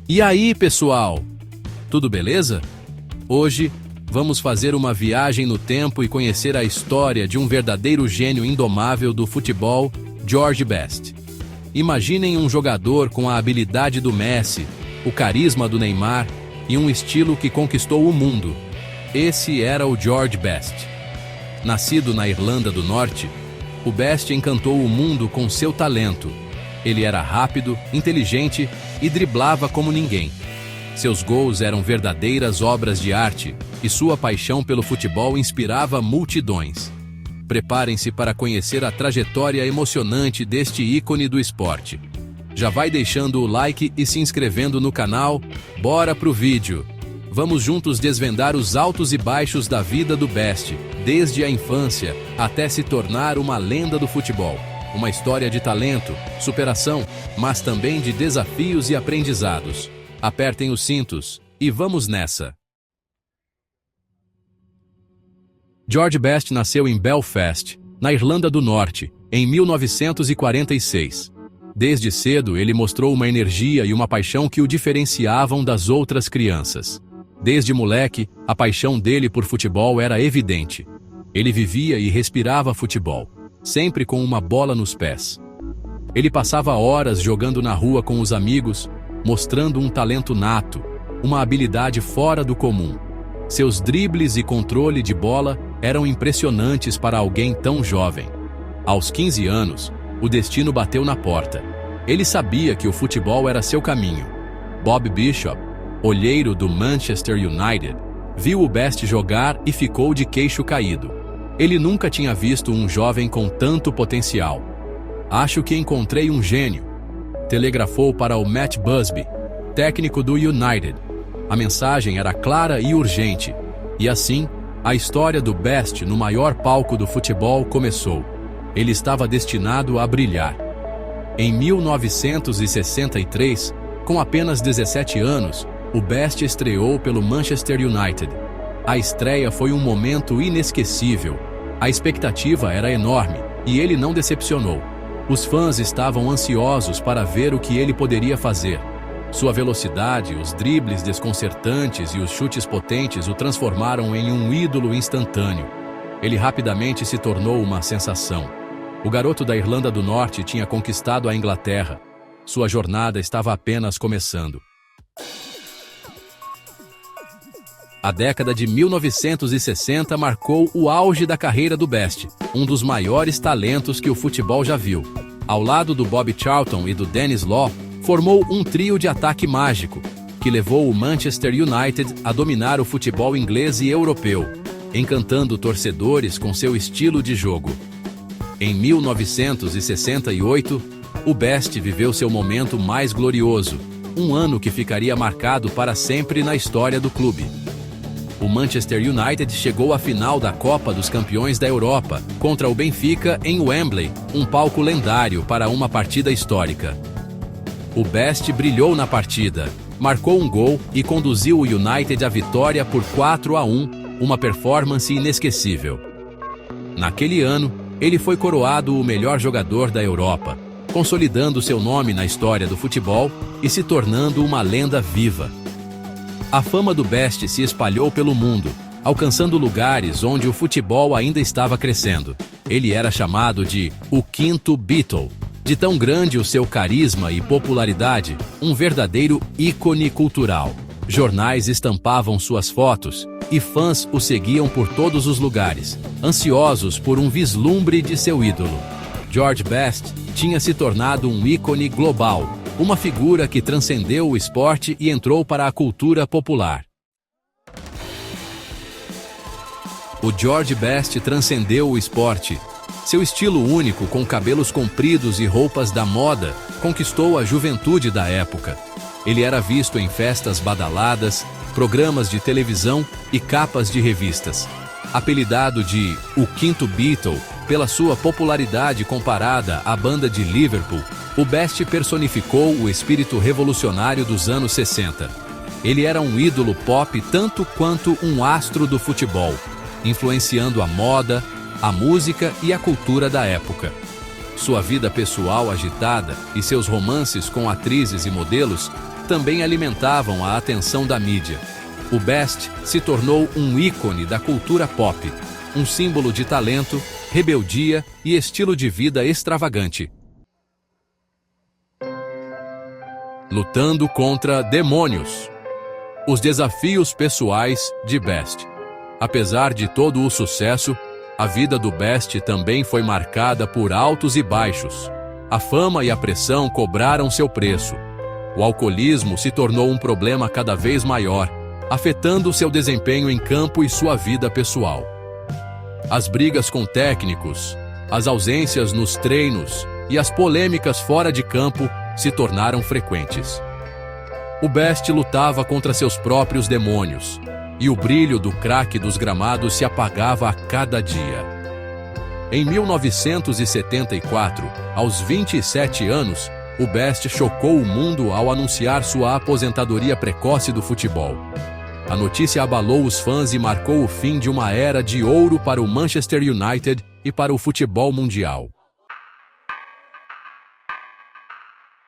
E aí, pessoal? Tudo beleza? Hoje, vamos fazer uma viagem no tempo e conhecer a história de um verdadeiro gênio indomável do futebol, George Best. Imaginem um jogador com a habilidade do Messi, o carisma do Neymar e um estilo que conquistou o mundo. Esse era o George Best. Nascido na Irlanda do Norte, o Best encantou o mundo com seu talento. Ele era rápido, inteligente e driblava como ninguém. Seus gols eram verdadeiras obras de arte e sua paixão pelo futebol inspirava multidões. Preparem-se para conhecer a trajetória emocionante deste ícone do esporte. Já vai deixando o like e se inscrevendo no canal? Bora pro vídeo! Vamos juntos desvendar os altos e baixos da vida do Best, desde a infância até se tornar uma lenda do futebol. Uma história de talento, superação, mas também de desafios e aprendizados. Apertem os cintos e vamos nessa! George Best nasceu em Belfast, na Irlanda do Norte, em 1946. Desde cedo, ele mostrou uma energia e uma paixão que o diferenciavam das outras crianças. Desde moleque, a paixão dele por futebol era evidente. Ele vivia e respirava futebol, sempre com uma bola nos pés. Ele passava horas jogando na rua com os amigos, mostrando um talento nato, uma habilidade fora do comum. Seus dribles e controle de bola eram impressionantes para alguém tão jovem. Aos 15 anos, o destino bateu na porta. Ele sabia que o futebol era seu caminho. Bob Bishop, olheiro do Manchester United, viu o Best jogar e ficou de queixo caído. Ele nunca tinha visto um jovem com tanto potencial. "Acho que encontrei um gênio", telegrafou para o Matt Busby, técnico do United. A mensagem era clara e urgente. E assim, a história do Best no maior palco do futebol começou. Ele estava destinado a brilhar. Em 1963, com apenas 17 anos, o Best estreou pelo Manchester United. A estreia foi um momento inesquecível. A expectativa era enorme e ele não decepcionou. Os fãs estavam ansiosos para ver o que ele poderia fazer. Sua velocidade, os dribles desconcertantes e os chutes potentes o transformaram em um ídolo instantâneo. Ele rapidamente se tornou uma sensação. O garoto da Irlanda do Norte tinha conquistado a Inglaterra. Sua jornada estava apenas começando. A década de 1960 marcou o auge da carreira do Best, um dos maiores talentos que o futebol já viu. Ao lado do Bobby Charlton e do Denis Law, formou um trio de ataque mágico, que levou o Manchester United a dominar o futebol inglês e europeu, encantando torcedores com seu estilo de jogo. Em 1968, o Best viveu seu momento mais glorioso, um ano que ficaria marcado para sempre na história do clube. O Manchester United chegou à final da Copa dos Campeões da Europa, contra o Benfica em Wembley, um palco lendário para uma partida histórica. O Best brilhou na partida, marcou um gol e conduziu o United à vitória por 4-1, uma performance inesquecível. Naquele ano, ele foi coroado o melhor jogador da Europa, consolidando seu nome na história do futebol e se tornando uma lenda viva. A fama do Best se espalhou pelo mundo, alcançando lugares onde o futebol ainda estava crescendo. Ele era chamado de o quinto Beatle. De tão grande o seu carisma e popularidade, um verdadeiro ícone cultural. Jornais estampavam suas fotos e fãs o seguiam por todos os lugares, ansiosos por um vislumbre de seu ídolo. George Best tinha se tornado um ícone global, uma figura que transcendeu o esporte e entrou para a cultura popular. O George Best transcendeu o esporte. Seu estilo único, com cabelos compridos e roupas da moda, conquistou a juventude da época. Ele era visto em festas badaladas, programas de televisão e capas de revistas. Apelidado de o Quinto Beatle, pela sua popularidade comparada à banda de Liverpool, o Best personificou o espírito revolucionário dos anos 60. Ele era um ídolo pop tanto quanto um astro do futebol, influenciando a moda, a música e a cultura da época. Sua vida pessoal agitada e seus romances com atrizes e modelos também alimentavam a atenção da mídia. O Best se tornou um ícone da cultura pop, um símbolo de talento, rebeldia e estilo de vida extravagante. Lutando contra demônios. Os desafios pessoais de Best. Apesar de todo o sucesso, a vida do Best também foi marcada por altos e baixos. A fama e a pressão cobraram seu preço. O alcoolismo se tornou um problema cada vez maior, afetando seu desempenho em campo e sua vida pessoal. As brigas com técnicos, as ausências nos treinos e as polêmicas fora de campo se tornaram frequentes. O Best lutava contra seus próprios demônios, e o brilho do craque dos gramados se apagava a cada dia. Em 1974, aos 27 anos, o Best chocou o mundo ao anunciar sua aposentadoria precoce do futebol. A notícia abalou os fãs e marcou o fim de uma era de ouro para o Manchester United e para o futebol mundial.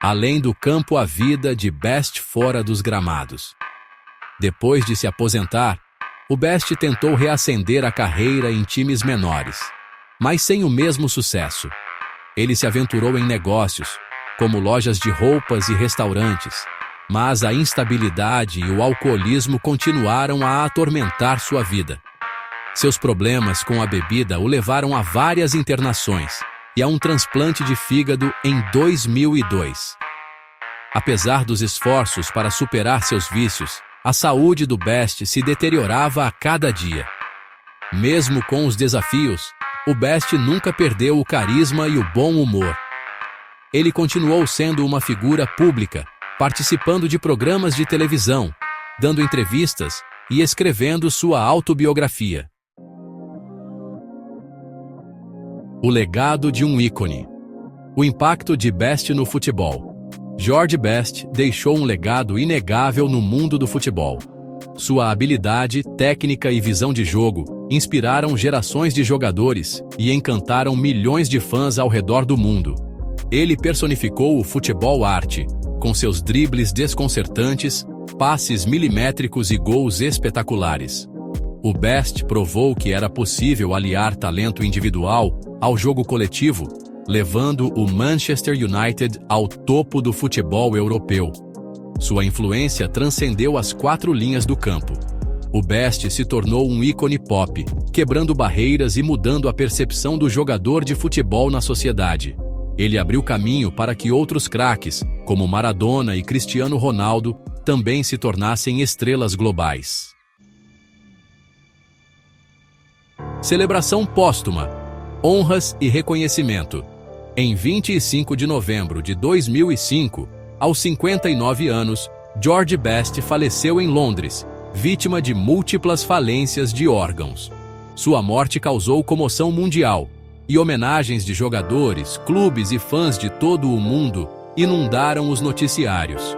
Além do campo, a vida de Best fora dos gramados. Depois de se aposentar, o Best tentou reacender a carreira em times menores, mas sem o mesmo sucesso. Ele se aventurou em negócios, como lojas de roupas e restaurantes, mas a instabilidade e o alcoolismo continuaram a atormentar sua vida. Seus problemas com a bebida o levaram a várias internações e a um transplante de fígado em 2002. Apesar dos esforços para superar seus vícios, a saúde do Best se deteriorava a cada dia. Mesmo com os desafios, o Best nunca perdeu o carisma e o bom humor. Ele continuou sendo uma figura pública, participando de programas de televisão, dando entrevistas e escrevendo sua autobiografia. O legado de um ícone. O impacto de Best no futebol. George Best deixou um legado inegável no mundo do futebol. Sua habilidade, técnica e visão de jogo inspiraram gerações de jogadores e encantaram milhões de fãs ao redor do mundo. Ele personificou o futebol arte, com seus dribles desconcertantes, passes milimétricos e gols espetaculares. O Best provou que era possível aliar talento individual ao jogo coletivo, levando o Manchester United ao topo do futebol europeu. Sua influência transcendeu as 4 linhas do campo. O Best se tornou um ícone pop, quebrando barreiras e mudando a percepção do jogador de futebol na sociedade. Ele abriu caminho para que outros craques, como Maradona e Cristiano Ronaldo, também se tornassem estrelas globais. Celebração póstuma. Honras e reconhecimento. Em 25 de novembro de 2005, aos 59 anos, George Best faleceu em Londres, vítima de múltiplas falências de órgãos. Sua morte causou comoção mundial, e homenagens de jogadores, clubes e fãs de todo o mundo inundaram os noticiários.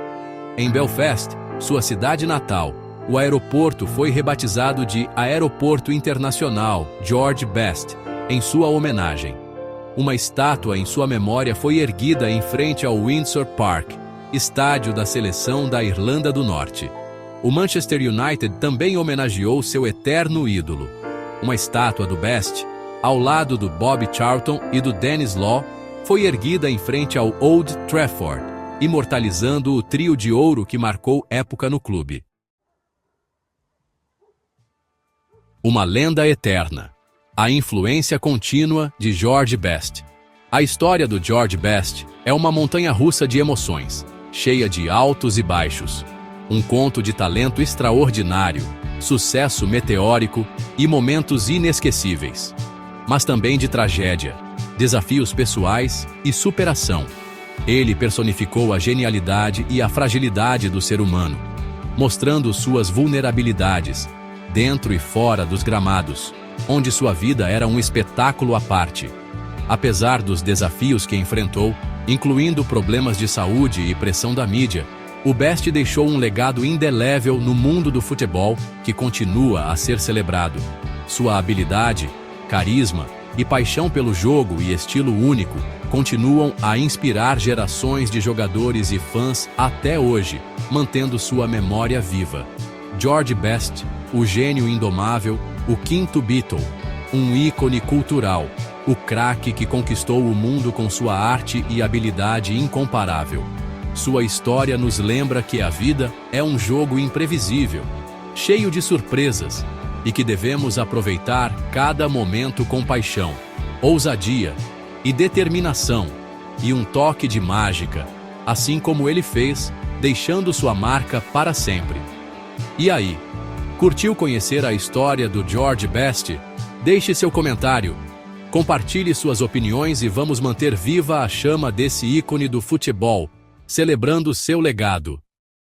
Em Belfast, sua cidade natal, o aeroporto foi rebatizado de Aeroporto Internacional George Best, em sua homenagem. Uma estátua em sua memória foi erguida em frente ao Windsor Park, estádio da seleção da Irlanda do Norte. O Manchester United também homenageou seu eterno ídolo. Uma estátua do Best, ao lado do Bobby Charlton e do Denis Law, foi erguida em frente ao Old Trafford, imortalizando o trio de ouro que marcou época no clube. Uma lenda eterna. A influência contínua de George Best. A história do George Best é uma montanha-russa de emoções, cheia de altos e baixos. Um conto de talento extraordinário, sucesso meteórico e momentos inesquecíveis. Mas também de tragédia, desafios pessoais e superação. Ele personificou a genialidade e a fragilidade do ser humano, mostrando suas vulnerabilidades, dentro e fora dos gramados, onde sua vida era um espetáculo à parte. Apesar dos desafios que enfrentou, incluindo problemas de saúde e pressão da mídia, o Best deixou um legado indelével no mundo do futebol que continua a ser celebrado. Sua habilidade, carisma e paixão pelo jogo e estilo único continuam a inspirar gerações de jogadores e fãs até hoje, mantendo sua memória viva. George Best, o gênio indomável, o quinto Beatle, um ícone cultural, o craque que conquistou o mundo com sua arte e habilidade incomparável. Sua história nos lembra que a vida é um jogo imprevisível, cheio de surpresas, e que devemos aproveitar cada momento com paixão, ousadia e determinação, e um toque de mágica, assim como ele fez, deixando sua marca para sempre. E aí, curtiu conhecer a história do George Best? Deixe seu comentário, compartilhe suas opiniões e vamos manter viva a chama desse ícone do futebol, celebrando seu legado.